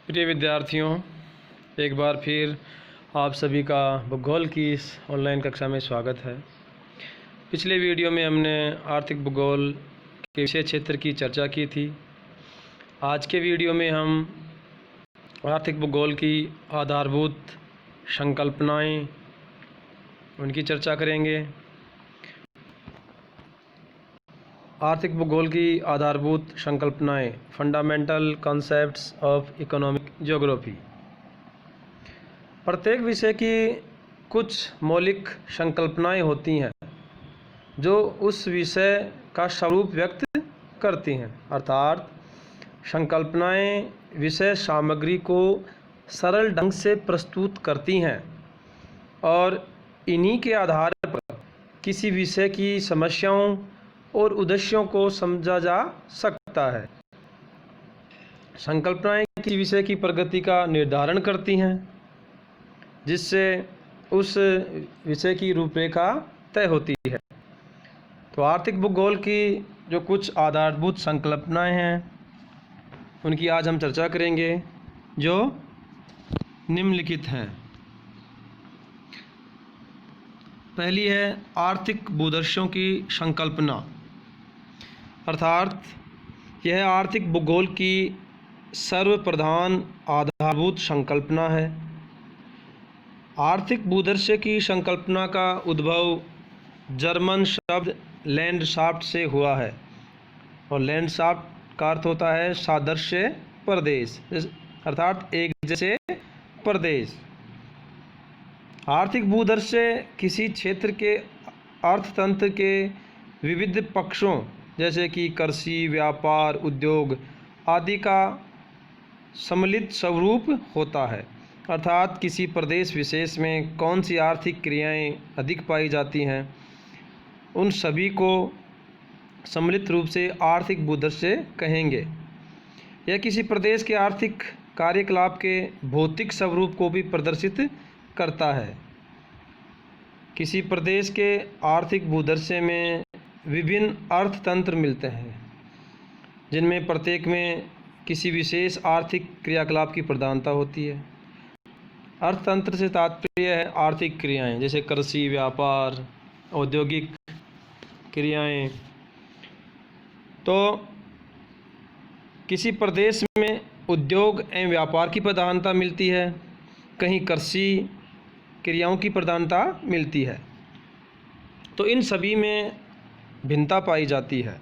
प्रिय विद्यार्थियों, एक बार फिर आप सभी का भूगोल की इस ऑनलाइन कक्षा में स्वागत है। पिछले वीडियो में हमने आर्थिक भूगोल के विषय क्षेत्र की चर्चा की थी। आज के वीडियो में हम आर्थिक भूगोल की आधारभूत संकल्पनाएं उनकी चर्चा करेंगे। आर्थिक भूगोल की आधारभूत संकल्पनाएं, fundamental concepts of economic geography. प्रत्येक विषय की कुछ मौलिक संकल्पनाएं होती हैं जो उस विषय का स्वरूप व्यक्त करती हैं, अर्थात संकल्पनाएं विषय सामग्री को सरल ढंग से प्रस्तुत करती हैं और इन्हीं के आधार पर किसी विषय की समस्याओं और उद्देश्यों को समझा जा सकता है। संकल्पनाएं किसी विषय की प्रगति का निर्धारण करती हैं जिससे उस विषय की रूपरेखा तय होती है। तो आर्थिक भूगोल की जो कुछ आधारभूत संकल्पनाएं हैं उनकी आज हम चर्चा करेंगे, जो निम्नलिखित हैं। पहली है आर्थिक भूदर्शों की संकल्पना, अर्थात यह आर्थिक भूगोल की सर्वप्रधान आधारभूत संकल्पना है। आर्थिक भूदर्श्य की संकल्पना का उद्भव जर्मन शब्द लैंडशाफ्ट से हुआ है और लैंडशाफ्ट का अर्थ होता है सादृश्य प्रदेश, अर्थात एक जैसे प्रदेश। आर्थिक भूदर्श्य किसी क्षेत्र के अर्थतंत्र के विविध पक्षों जैसे कि कृषि, व्यापार, उद्योग आदि का सम्मिलित स्वरूप होता है, अर्थात किसी प्रदेश विशेष में कौन सी आर्थिक क्रियाएं अधिक पाई जाती हैं उन सभी को सम्मिलित रूप से आर्थिक भूदर्श्य कहेंगे। यह किसी प्रदेश के आर्थिक कार्यकलाप के भौतिक स्वरूप को भी प्रदर्शित करता है। किसी प्रदेश के आर्थिक भूदर्श्य में विभिन्न अर्थतंत्र मिलते हैं जिनमें प्रत्येक में किसी विशेष आर्थिक क्रियाकलाप की प्रधानता होती है। अर्थतंत्र से तात्पर्य है आर्थिक क्रियाएं जैसे कृषि, व्यापार, औद्योगिक क्रियाएं। तो किसी प्रदेश में उद्योग एवं व्यापार की प्रधानता मिलती है, कहीं कृषि क्रियाओं की प्रधानता मिलती है। तो इन सभी में भिन्नता पाई जाती है।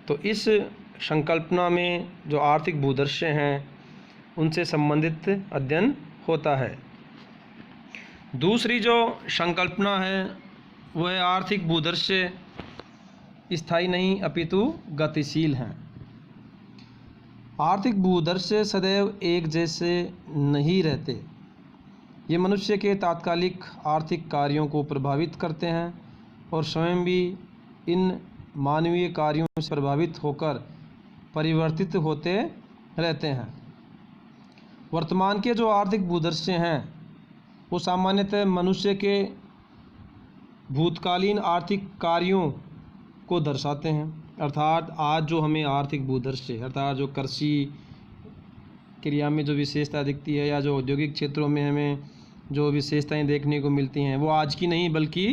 तो इस संकल्पना में जो आर्थिक भूदर्श्य हैं उनसे संबंधित अध्ययन होता है। दूसरी जो संकल्पना है वह है आर्थिक भूदर्श्य स्थायी नहीं अपितु गतिशील हैं। आर्थिक भूदर्श्य सदैव एक जैसे नहीं रहते। ये मनुष्य के तात्कालिक आर्थिक कार्यों को प्रभावित करते हैं और स्वयं भी इन मानवीय कार्यों से प्रभावित होकर परिवर्तित होते रहते हैं। वर्तमान के जो आर्थिक भूदर्श्य हैं वो सामान्यतः मनुष्य के भूतकालीन आर्थिक कार्यों को दर्शाते हैं, अर्थात आज जो हमें आर्थिक भूदर्श्य अर्थात जो कृषि क्रिया में जो विशेषता दिखती है या जो औद्योगिक क्षेत्रों में हमें जो विशेषताएं देखने को मिलती हैं वो आज की नहीं बल्कि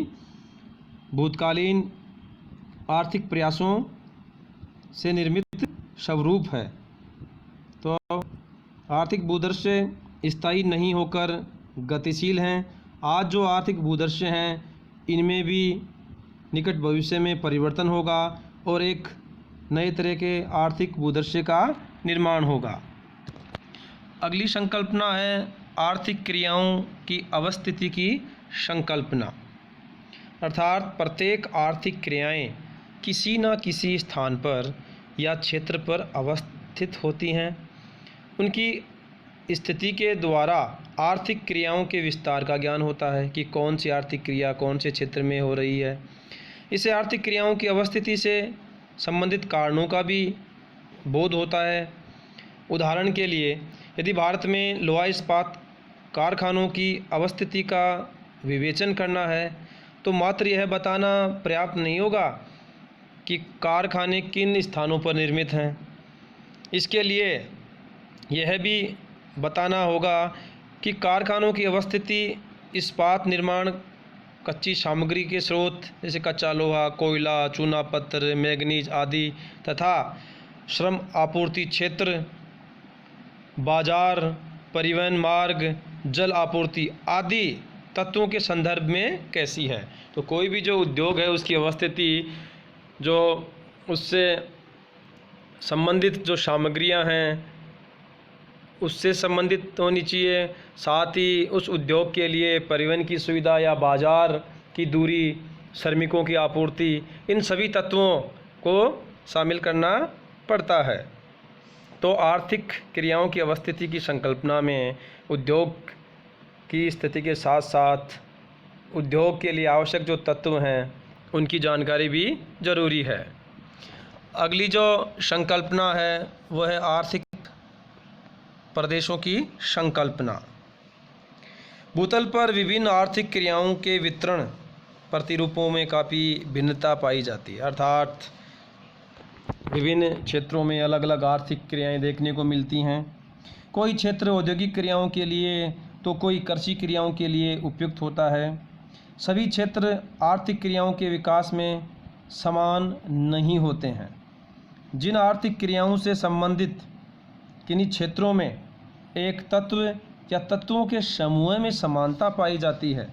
भूतकालीन आर्थिक प्रयासों से निर्मित स्वरूप है। तो आर्थिक भूदर्श्य स्थायी नहीं होकर गतिशील हैं। आज जो आर्थिक भूदर्श्य हैं इनमें भी निकट भविष्य में परिवर्तन होगा और एक नए तरह के आर्थिक भूदर्श्य का निर्माण होगा। अगली संकल्पना है आर्थिक क्रियाओं की अवस्थिति की संकल्पना, अर्थात प्रत्येक आर्थिक क्रियाएं किसी न किसी स्थान पर या क्षेत्र पर अवस्थित होती हैं। उनकी स्थिति के द्वारा आर्थिक क्रियाओं के विस्तार का ज्ञान होता है कि कौन सी आर्थिक क्रिया कौन से क्षेत्र में हो रही है। इसे आर्थिक क्रियाओं की अवस्थिति से संबंधित कारणों का भी बोध होता है। उदाहरण के लिए यदि भारत में लोहा इस्पात कारखानों की अवस्थिति का विवेचन करना है तो मात्र यह बताना पर्याप्त नहीं होगा कि कारखाने किन स्थानों पर निर्मित हैं। इसके लिए यह भी बताना होगा कि कारखानों की अवस्थिति, इस्पात निर्माण, कच्ची सामग्री के स्रोत जैसे कच्चा लोहा, कोयला, चूना पत्थर, मैंगनीज आदि तथा श्रम आपूर्ति क्षेत्र, बाजार, परिवहन मार्ग, जल आपूर्ति आदि तत्वों के संदर्भ में कैसी है। तो कोई भी जो उद्योग है उसकी अवस्थिति, जो उससे संबंधित जो सामग्रियां हैं उससे संबंधित होनी चाहिए, साथ ही उस उद्योग के लिए परिवहन की सुविधा या बाजार की दूरी, श्रमिकों की आपूर्ति, इन सभी तत्वों को शामिल करना पड़ता है। तो आर्थिक क्रियाओं की अवस्थिति की संकल्पना में उद्योग की स्थिति के साथ साथ उद्योग के लिए आवश्यक जो तत्व हैं उनकी जानकारी भी जरूरी है। अगली जो संकल्पना है वह है आर्थिक प्रदेशों की संकल्पना। भूतल पर विभिन्न आर्थिक क्रियाओं के वितरण प्रतिरूपों में काफ़ी भिन्नता पाई जाती है, अर्थात विभिन्न क्षेत्रों में अलग अलग आर्थिक क्रियाएं देखने को मिलती हैं। कोई क्षेत्र औद्योगिक क्रियाओं के लिए तो कोई कृषि क्रियाओं के लिए उपयुक्त होता है। सभी क्षेत्र आर्थिक क्रियाओं के विकास में समान नहीं होते हैं। जिन आर्थिक क्रियाओं से संबंधित किन्हीं क्षेत्रों में एक तत्व या तत्वों के समूह में समानता पाई जाती है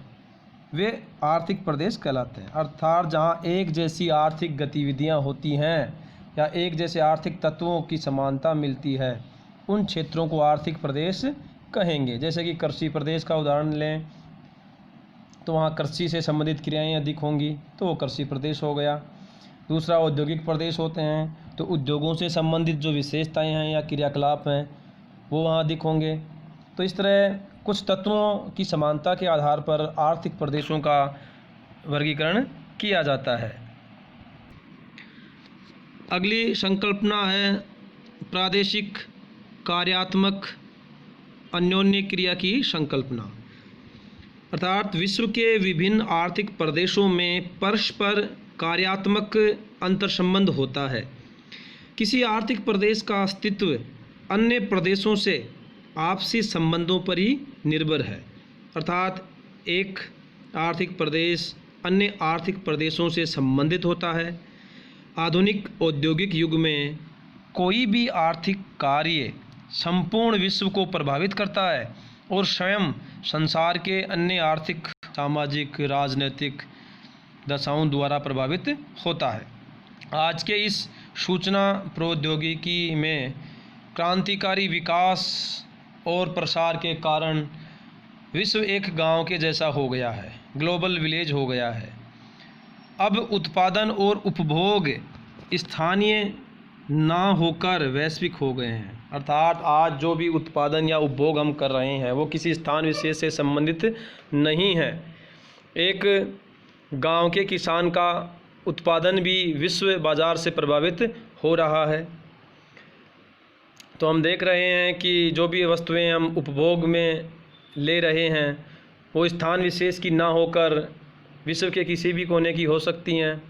वे आर्थिक प्रदेश कहलाते हैं, अर्थात जहाँ एक जैसी आर्थिक गतिविधियाँ होती हैं या एक जैसे आर्थिक तत्वों की समानता मिलती है उन क्षेत्रों को आर्थिक प्रदेश कहेंगे। जैसे कि कृषि प्रदेश का उदाहरण लें तो वहाँ कृषि से संबंधित क्रियाएँ अधिक होंगी तो वो कृषि प्रदेश हो गया। दूसरा औद्योगिक प्रदेश होते हैं तो उद्योगों से संबंधित जो विशेषताएं हैं या क्रियाकलाप हैं वो वहाँ अधिक होंगे। तो इस तरह कुछ तत्वों की समानता के आधार पर आर्थिक प्रदेशों का वर्गीकरण किया जाता है। अगली संकल्पना है प्रादेशिक कार्यात्मक अन्योन्य क्रिया की संकल्पना, अर्थात विश्व के विभिन्न आर्थिक प्रदेशों में परस्पर कार्यात्मक अंतर्संबंध होता है। किसी आर्थिक प्रदेश का अस्तित्व अन्य प्रदेशों से आपसी संबंधों पर ही निर्भर है, अर्थात एक आर्थिक प्रदेश अन्य आर्थिक प्रदेशों से संबंधित होता है। आधुनिक औद्योगिक युग में कोई भी आर्थिक कार्य संपूर्ण विश्व को प्रभावित करता है और स्वयं संसार के अन्य आर्थिक, सामाजिक, राजनीतिक दशाओं द्वारा प्रभावित होता है। आज के इस सूचना प्रौद्योगिकी में क्रांतिकारी विकास और प्रसार के कारण विश्व एक गांव के जैसा हो गया है, ग्लोबल विलेज हो गया है। अब उत्पादन और उपभोग स्थानीय ना होकर वैश्विक हो गए हैं, अर्थात आज जो भी उत्पादन या उपभोग हम कर रहे हैं वो किसी स्थान विशेष से संबंधित नहीं है। एक गांव के किसान का उत्पादन भी विश्व बाजार से प्रभावित हो रहा है। तो हम देख रहे हैं कि जो भी वस्तुएं हम उपभोग में ले रहे हैं वो स्थान विशेष की ना होकर विश्व के किसी भी कोने की हो सकती हैं,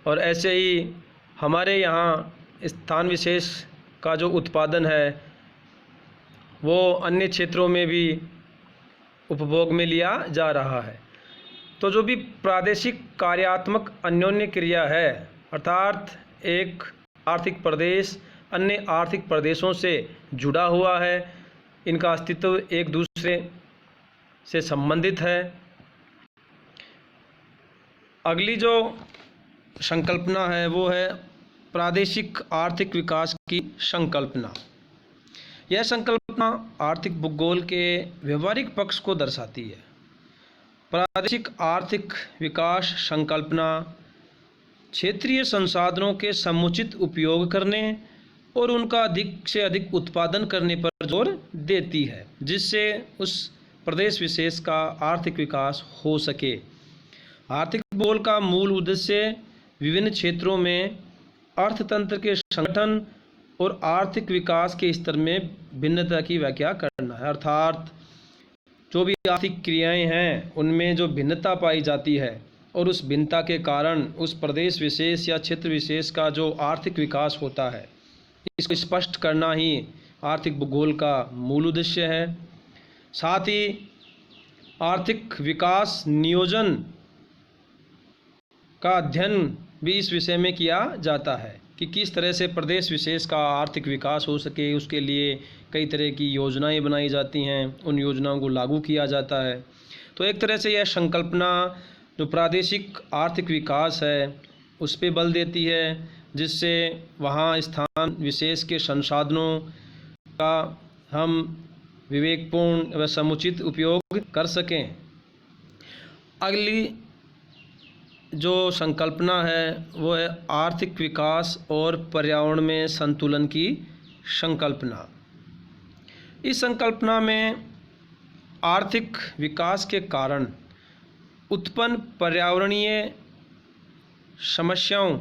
और ऐसे ही हमारे यहाँ स्थान विशेष का जो उत्पादन है वो अन्य क्षेत्रों में भी उपभोग में लिया जा रहा है। तो जो भी प्रादेशिक कार्यात्मक अन्योन्य क्रिया है, अर्थात एक आर्थिक प्रदेश अन्य आर्थिक प्रदेशों से जुड़ा हुआ है, इनका अस्तित्व एक दूसरे से संबंधित है। अगली जो संकल्पना है वो है प्रादेशिक आर्थिक विकास की संकल्पना। यह संकल्पना आर्थिक भूगोल के व्यवहारिक पक्ष को दर्शाती है। प्रादेशिक आर्थिक विकास संकल्पना क्षेत्रीय संसाधनों के समुचित उपयोग करने और उनका अधिक से अधिक उत्पादन करने पर जोर देती है, जिससे उस प्रदेश विशेष का आर्थिक विकास हो सके। आर्थिक भूगोल का मूल उद्देश्य विभिन्न क्षेत्रों में अर्थतंत्र के संगठन और आर्थिक विकास के स्तर में भिन्नता की व्याख्या करना है, अर्थात जो भी आर्थिक क्रियाएं हैं उनमें जो भिन्नता पाई जाती है और उस भिन्नता के कारण उस प्रदेश विशेष या क्षेत्र विशेष का जो आर्थिक विकास होता है इसको स्पष्ट करना ही आर्थिक भूगोल का मूल उद्देश्य है। साथ ही आर्थिक विकास नियोजन का अध्ययन भी इस विषय में किया जाता है कि किस तरह से प्रदेश विशेष का आर्थिक विकास हो सके। उसके लिए कई तरह की योजनाएं बनाई जाती हैं, उन योजनाओं को लागू किया जाता है। तो एक तरह से यह संकल्पना जो प्रादेशिक आर्थिक विकास है उस पर बल देती है, जिससे वहाँ स्थान विशेष के संसाधनों का हम विवेकपूर्ण व समुचित उपयोग कर सकें। अगली जो संकल्पना है वो है आर्थिक विकास और पर्यावरण में संतुलन की संकल्पना। इस संकल्पना में आर्थिक विकास के कारण उत्पन्न पर्यावरणीय समस्याओं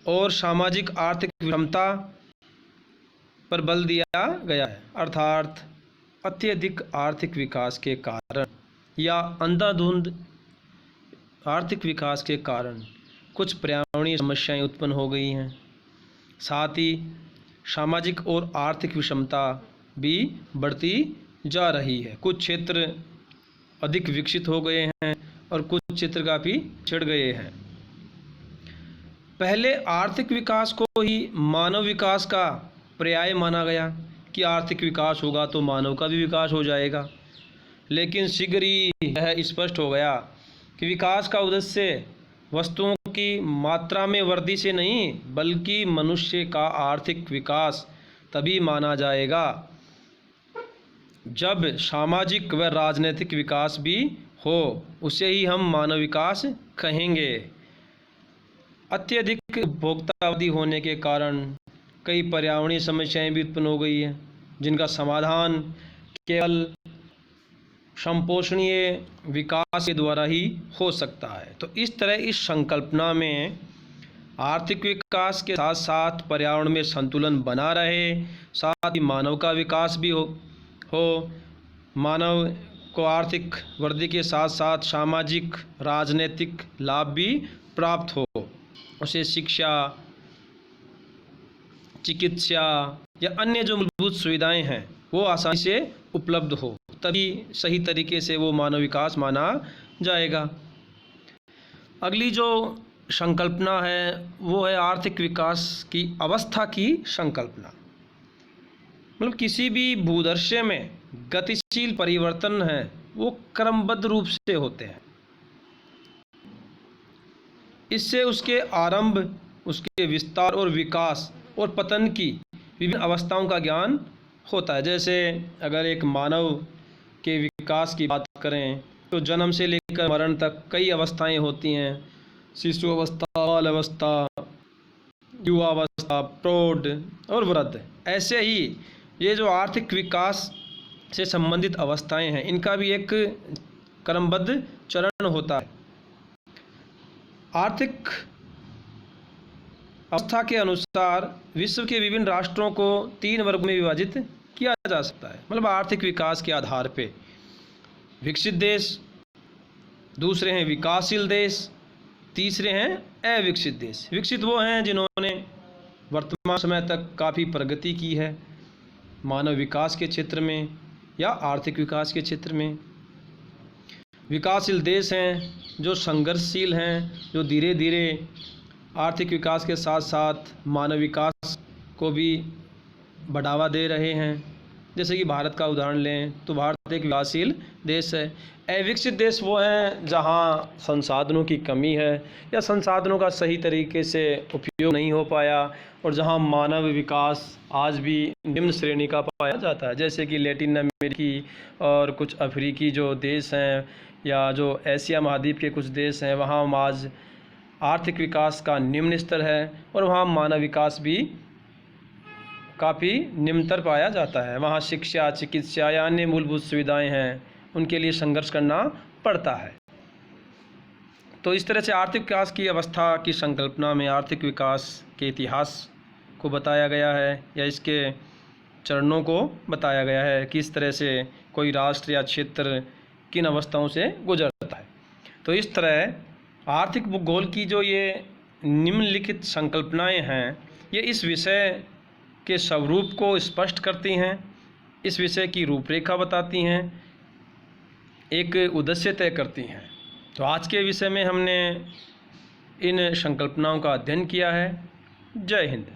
और सामाजिक आर्थिक विषमता पर बल दिया गया है। अर्थात अत्यधिक आर्थिक विकास के कारण या अंधाधुंध आर्थिक विकास के कारण कुछ पर्यावरणीय समस्याएं उत्पन्न हो गई हैं। साथ ही सामाजिक और आर्थिक विषमता भी बढ़ती जा रही है। कुछ क्षेत्र अधिक विकसित हो गए हैं और कुछ क्षेत्र काफ़ी पिछड़ गए हैं। पहले आर्थिक विकास को ही मानव विकास का पर्याय माना गया कि आर्थिक विकास होगा तो मानव का भी विकास हो जाएगा। लेकिन शीघ्र ही यह स्पष्ट हो गया कि विकास का उद्देश्य वस्तुओं की मात्रा में वृद्धि से नहीं बल्कि मनुष्य का आर्थिक विकास तभी माना जाएगा जब सामाजिक व राजनीतिक विकास भी हो। उसे ही हम मानव विकास कहेंगे। अत्यधिक उपभोक्तावादी होने के कारण कई पर्यावरणीय समस्याएं भी उत्पन्न हो गई हैं, जिनका समाधान केवल संपोषणीय विकास के द्वारा ही हो सकता है। तो इस तरह इस संकल्पना में आर्थिक विकास के साथ साथ पर्यावरण में संतुलन बना रहे, साथ ही मानव का विकास भी हो। मानव को आर्थिक वृद्धि के साथ साथ सामाजिक राजनीतिक लाभ भी प्राप्त हो, उसे शिक्षा, चिकित्सा या अन्य जो मूलभूत सुविधाएं हैं वो आसानी से उपलब्ध हो, तभी सही तरीके से वो मानव विकास माना जाएगा। अगली जो संकल्पना है वो है आर्थिक विकास की अवस्था की संकल्पना। मतलब किसी भी भूदृश्य में गतिशील परिवर्तन है वो क्रमबद्ध रूप से होते हैं। इससे उसके आरंभ, उसके विस्तार और विकास और पतन की विभिन्न अवस्थाओं का ज्ञान होता है। जैसे अगर एक मानव के विकास की बात करें तो जन्म से लेकर मरण तक कई अवस्थाएं होती हैं। शिशु अवस्था, बाल अवस्था, युवा अवस्था, प्रौढ़ और वृद्ध। ऐसे ही ये जो आर्थिक विकास से संबंधित अवस्थाएं हैं इनका भी एक क्रमबद्ध चरण होता है। आर्थिक अवस्था के अनुसार विश्व के विभिन्न राष्ट्रों को 3 वर्ग में विभाजित किया जा सकता है। मतलब आर्थिक विकास के आधार पे विकसित देश, दूसरे हैं विकासशील देश, तीसरे हैं अविकसित देश। विकसित वो हैं जिन्होंने वर्तमान समय तक काफ़ी प्रगति की है मानव विकास के क्षेत्र में या आर्थिक विकास के क्षेत्र में। विकासशील देश हैं जो संघर्षशील हैं, जो धीरे धीरे आर्थिक विकास के साथ साथ मानव विकास को भी बढ़ावा दे रहे हैं। जैसे कि भारत का उदाहरण लें तो भारत एक विकासशील देश है। अविकसित देश वो हैं जहां संसाधनों की कमी है या संसाधनों का सही तरीके से उपयोग नहीं हो पाया और जहां मानव विकास आज भी निम्न श्रेणी का पाया जाता है। जैसे कि लैटिन अमेरिकी और कुछ अफ्रीकी जो देश हैं या जो एशिया महाद्वीप के कुछ देश हैं, वहाँ आज आर्थिक विकास का निम्न स्तर है और वहाँ मानव विकास भी काफ़ी निम्नतर पाया जाता है। वहाँ शिक्षा, चिकित्सा या अन्य मूलभूत सुविधाएं हैं, उनके लिए संघर्ष करना पड़ता है। तो इस तरह से आर्थिक विकास की अवस्था की संकल्पना में आर्थिक विकास के इतिहास को बताया गया है या इसके चरणों को बताया गया है, किस तरह से कोई राष्ट्र या क्षेत्र किन अवस्थाओं से गुजरता है। तो इस तरह आर्थिक भूगोल की जो ये निम्नलिखित संकल्पनाएं हैं ये इस विषय के स्वरूप को स्पष्ट करती हैं, इस विषय की रूपरेखा बताती हैं, एक उद्देश्य तय करती हैं। तो आज के विषय में हमने इन संकल्पनाओं का अध्ययन किया है। जय हिंद।